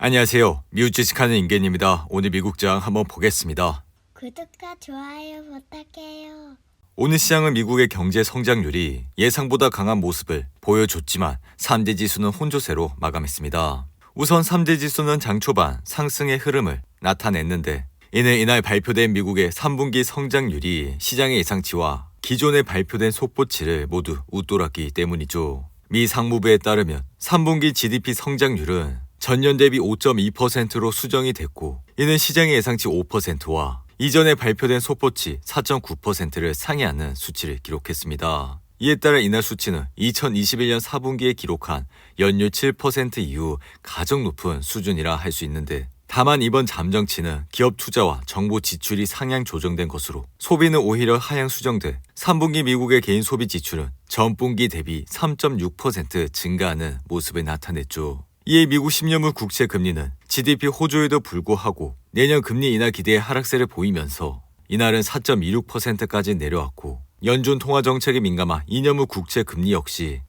안녕하세요. 미국 주식하는 임계인입니다. 오늘 미국장 한번 보겠습니다. 구독과 좋아요 부탁해요. 오늘 시장은 미국의 경제 성장률이 예상보다 강한 모습을 보여줬지만 3대 지수는 혼조세로 마감했습니다. 우선 3대 지수는 장 초반 상승의 흐름을 나타냈는데 이는 이날 발표된 미국의 3분기 성장률이 시장의 예상치와 기존에 발표된 속보치를 모두 웃돌았기 때문이죠. 미 상무부에 따르면 3분기 GDP 성장률은 전년 대비 5.2%로 수정이 됐고 이는 시장의 예상치 5%와 이전에 발표된 속보치 4.9%를 상회하는 수치를 기록했습니다. 이에 따라 이날 수치는 2021년 4분기에 기록한 연율 7% 이후 가장 높은 수준이라 할 수 있는데 다만 이번 잠정치는 기업 투자와 정부 지출이 상향 조정된 것으로 소비는 오히려 하향 수정돼 3분기 미국의 개인 소비 지출은 전분기 대비 3.6% 증가하는 모습을 나타냈죠. 이에 미국 10년물 국채 금리는 GDP 호조에도 불구하고 내년 금리 인하 기대의 하락세를 보이면서 이날은 4.26%까지 내려왔고 연준 통화정책에 민감한 2년물 국채 금리 역시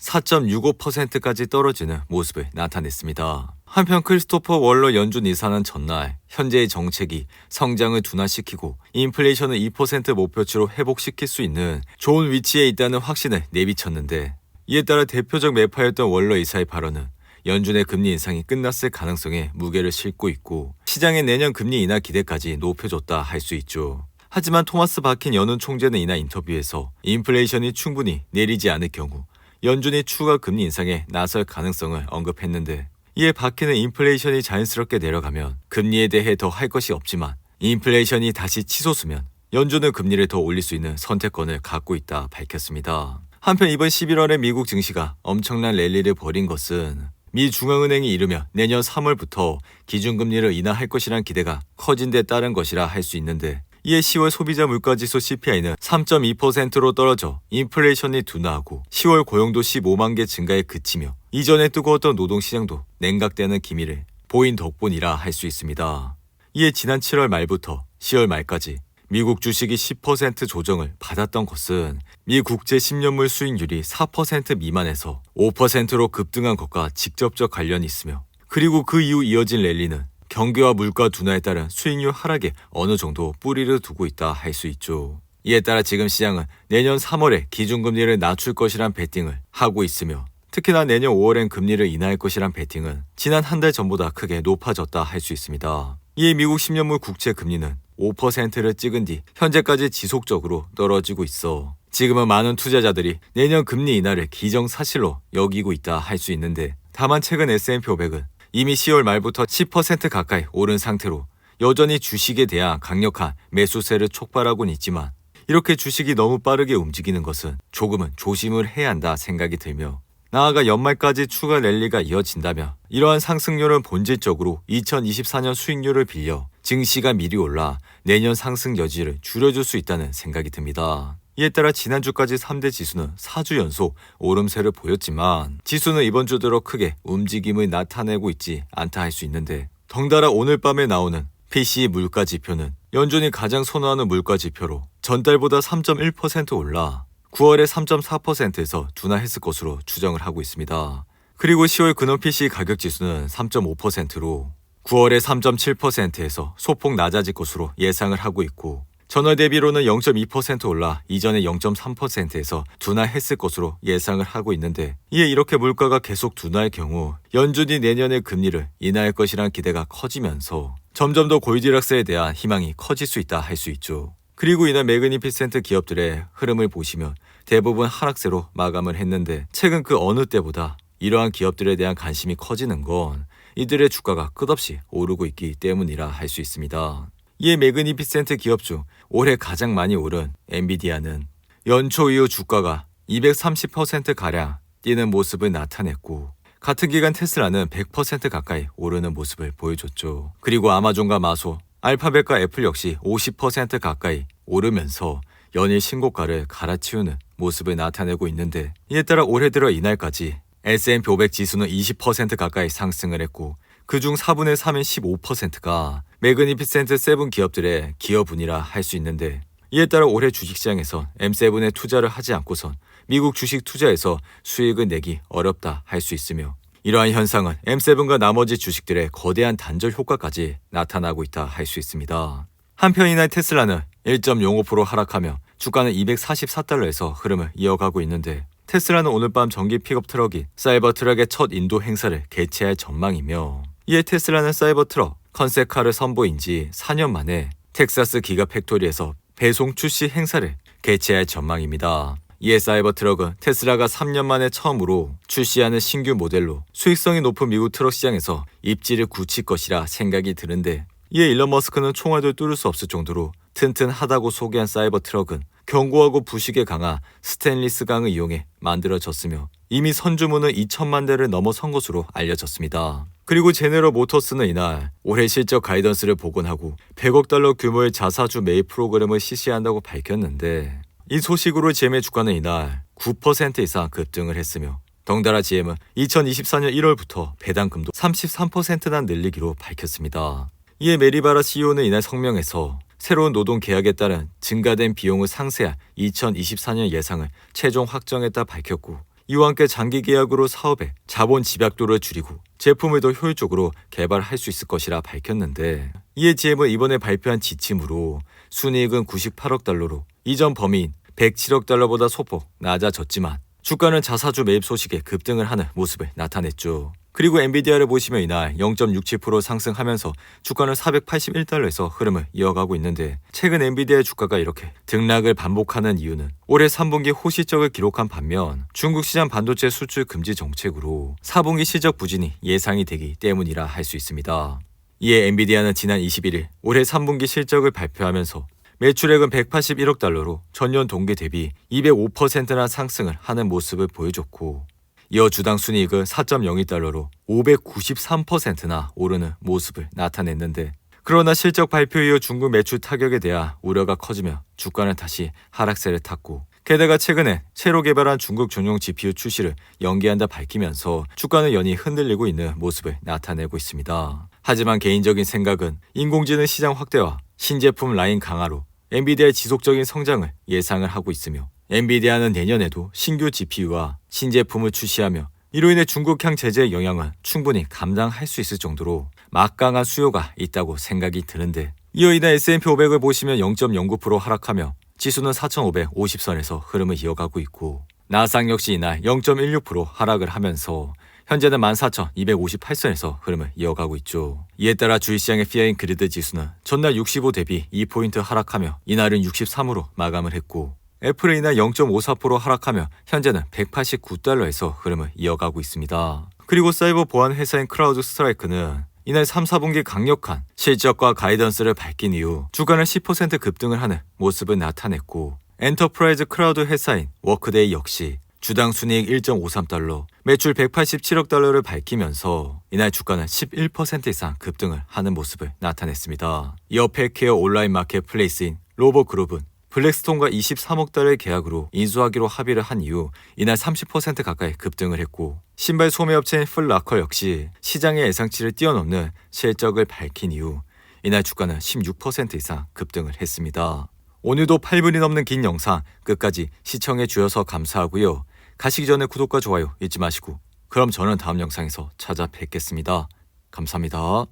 4.65%까지 떨어지는 모습을 나타냈습니다. 한편 크리스토퍼 월러 연준 이사는 전날 현재의 정책이 성장을 둔화시키고 인플레이션을 2% 목표치로 회복시킬 수 있는 좋은 위치에 있다는 확신을 내비쳤는데 이에 따라 대표적 매파였던 월러 이사의 발언은 연준의 금리 인상이 끝났을 가능성에 무게를 싣고 있고 시장의 내년 금리 인하 기대까지 높여줬다 할 수 있죠. 하지만 토마스 바킨 연은 총재는 이날 인터뷰에서 인플레이션이 충분히 내리지 않을 경우 연준이 추가 금리 인상에 나설 가능성을 언급했는데 이에 바킨은 인플레이션이 자연스럽게 내려가면 금리에 대해 더 할 것이 없지만 인플레이션이 다시 치솟으면 연준은 금리를 더 올릴 수 있는 선택권을 갖고 있다 밝혔습니다. 한편 이번 11월에 미국 증시가 엄청난 랠리를 벌인 것은 미 중앙은행이 이르면 내년 3월부터 기준금리를 인하할 것이란 기대가 커진 데 따른 것이라 할 수 있는데 이에 10월 소비자 물가지수 CPI는 3.2%로 떨어져 인플레이션이 둔화하고 10월 고용도 15만 개 증가에 그치며 이전에 뜨거웠던 노동시장도 냉각되는 기미를 보인 덕분이라 할 수 있습니다. 이에 지난 7월 말부터 10월 말까지 미국 주식이 10% 조정을 받았던 것은 미 국제 10년물 수익률이 4% 미만에서 5%로 급등한 것과 직접적 관련이 있으며 그리고 그 이후 이어진 랠리는 경기와 물가 둔화에 따른 수익률 하락에 어느 정도 뿌리를 두고 있다 할 수 있죠. 이에 따라 지금 시장은 내년 3월에 기준금리를 낮출 것이란 베팅을 하고 있으며 특히나 내년 5월엔 금리를 인하할 것이란 베팅은 지난 한 달 전보다 크게 높아졌다 할 수 있습니다. 이에 미국 10년물 국채 금리는 5%를 찍은 뒤 현재까지 지속적으로 떨어지고 있어 지금은 많은 투자자들이 내년 금리 인하를 기정사실로 여기고 있다 할 수 있는데 다만 최근 S&P 500은 이미 10월 말부터 10% 가까이 오른 상태로 여전히 주식에 대한 강력한 매수세를 촉발하고는 있지만 이렇게 주식이 너무 빠르게 움직이는 것은 조금은 조심을 해야 한다 생각이 들며 나아가 연말까지 추가 랠리가 이어진다면 이러한 상승률은 본질적으로 2024년 수익률을 빌려 증시가 미리 올라 내년 상승 여지를 줄여줄 수 있다는 생각이 듭니다. 이에 따라 지난주까지 3대 지수는 4주 연속 오름세를 보였지만 지수는 이번 주 들어 크게 움직임을 나타내고 있지 않다 할 수 있는데 덩달아 오늘 밤에 나오는 PCE 물가 지표는 연준이 가장 선호하는 물가 지표로 전달보다 3.1% 올라 9월에 3.4%에서 둔화했을 것으로 추정을 하고 있습니다. 그리고 10월 근원 PCE 가격 지수는 3.5%로 9월에 3.7%에서 소폭 낮아질 것으로 예상을 하고 있고 전월 대비로는 0.2% 올라 이전에 0.3%에서 둔화했을 것으로 예상을 하고 있는데 이에 이렇게 물가가 계속 둔화할 경우 연준이 내년에 금리를 인하할 것이란 기대가 커지면서 점점 더 골디락스에 대한 희망이 커질 수 있다 할 수 있죠. 그리고 이날 매그니피센트 기업들의 흐름을 보시면 대부분 하락세로 마감을 했는데 최근 그 어느 때보다 이러한 기업들에 대한 관심이 커지는 건 이들의 주가가 끝없이 오르고 있기 때문이라 할 수 있습니다. 이에 매그니피센트 기업 중 올해 가장 많이 오른 엔비디아는 연초 이후 주가가 230%가량 뛰는 모습을 나타냈고 같은 기간 테슬라는 100% 가까이 오르는 모습을 보여줬죠. 그리고 아마존과 마소, 알파벳과 애플 역시 50% 가까이 오르면서 연일 신고가를 갈아치우는 모습을 나타내고 있는데 이에 따라 올해 들어 이날까지 S&P 500 지수는 20% 가까이 상승을 했고 그중 4분의 3인 15%가 매그니피센트 7 기업들의 기여분이라 할 수 있는데 이에 따라 올해 주식시장에선 M7에 투자를 하지 않고선 미국 주식 투자에서 수익을 내기 어렵다 할 수 있으며 이러한 현상은 M7과 나머지 주식들의 거대한 단절 효과까지 나타나고 있다 할 수 있습니다. 한편 이날 테슬라는 1.05% 하락하며 주가는 244달러에서 흐름을 이어가고 있는데 테슬라는 오늘 밤 전기 픽업 트럭인 사이버트럭의 첫 인도 행사를 개최할 전망이며 이에 테슬라는 사이버트럭 컨셉카를 선보인 지 4년 만에 텍사스 기가팩토리에서 배송 출시 행사를 개최할 전망입니다. 이에 사이버트럭은 테슬라가 3년 만에 처음으로 출시하는 신규 모델로 수익성이 높은 미국 트럭 시장에서 입지를 굳힐 것이라 생각이 드는데 이에 일론 머스크는 총알도 뚫을 수 없을 정도로 튼튼하다고 소개한 사이버트럭은 견고하고 부식에 강한 스테인리스 강을 이용해 만들어졌으며 이미 선주문은 2천만 대를 넘어선 것으로 알려졌습니다. 그리고 제네럴 모터스는 이날 올해 실적 가이던스를 복원하고 100억 달러 규모의 자사주 매입 프로그램을 실시한다고 밝혔는데 이 소식으로 GM의 주가는 이날 9% 이상 급등을 했으며 덩달아 GM은 2024년 1월부터 배당금도 33%나 늘리기로 밝혔습니다. 이에 메리바라 CEO는 이날 성명에서 새로운 노동 계약에 따른 증가된 비용을 상쇄할 2024년 예상을 최종 확정했다 밝혔고 이와 함께 장기 계약으로 사업의 자본 집약도를 줄이고 제품을 더 효율적으로 개발할 수 있을 것이라 밝혔는데 이에 GM은 이번에 발표한 지침으로 순이익은 98억 달러로 이전 범위인 107억 달러보다 소폭 낮아졌지만 주가는 자사주 매입 소식에 급등을 하는 모습을 나타냈죠. 그리고 엔비디아를 보시면 이날 0.67% 상승하면서 주가는 481달러에서 흐름을 이어가고 있는데 최근 엔비디아의 주가가 이렇게 등락을 반복하는 이유는 올해 3분기 호실적을 기록한 반면 중국 시장 반도체 수출 금지 정책으로 4분기 실적 부진이 예상이 되기 때문이라 할 수 있습니다. 이에 엔비디아는 지난 21일 올해 3분기 실적을 발표하면서 매출액은 181억 달러로 전년 동기 대비 205%나 상승을 하는 모습을 보여줬고 이어 주당 순이익은 4.02달러로 593%나 오르는 모습을 나타냈는데 그러나 실적 발표 이후 중국 매출 타격에 대한 우려가 커지며 주가는 다시 하락세를 탔고 게다가 최근에 새로 개발한 중국 전용 GPU 출시를 연기한다 밝히면서 주가는 연이 흔들리고 있는 모습을 나타내고 있습니다. 하지만 개인적인 생각은 인공지능 시장 확대와 신제품 라인 강화로 엔비디아의 지속적인 성장을 예상을 하고 있으며 엔비디아는 내년에도 신규 GPU와 신제품을 출시하며 이로 인해 중국향 제재의 영향은 충분히 감당할 수 있을 정도로 막강한 수요가 있다고 생각이 드는데 이어 이날 S&P 500을 보시면 0.09% 하락하며 지수는 4,550선에서 흐름을 이어가고 있고 나스닥 역시 이날 0.16% 하락을 하면서 현재는 14,258선에서 흐름을 이어가고 있죠. 이에 따라 주식시장의 피어인 그리드 지수는 전날 65 대비 2포인트 하락하며 이날은 63으로 마감을 했고 애플은 이날 0.54% 하락하며 현재는 189달러에서 흐름을 이어가고 있습니다. 그리고 사이버 보안 회사인 크라우드 스트라이크는 이날 3, 4분기 강력한 실적과 가이던스를 밝힌 이후 주가는 10% 급등을 하는 모습을 나타냈고 엔터프라이즈 크라우드 회사인 워크데이 역시 주당 순이익 1.53달러, 매출 187억 달러를 밝히면서 이날 주가는 11% 이상 급등을 하는 모습을 나타냈습니다. 이어 펠케어 온라인 마켓플레이스인 로버그룹은 블랙스톤과 23억 달러의 계약으로 인수하기로 합의를 한 이후 이날 30% 가까이 급등을 했고 신발 소매업체인 플라커 역시 시장의 예상치를 뛰어넘는 실적을 밝힌 이후 이날 주가는 16% 이상 급등을 했습니다. 오늘도 8분이 넘는 긴 영상 끝까지 시청해 주셔서 감사하고요. 가시기 전에 구독과 좋아요 잊지 마시고 그럼 저는 다음 영상에서 찾아뵙겠습니다. 감사합니다.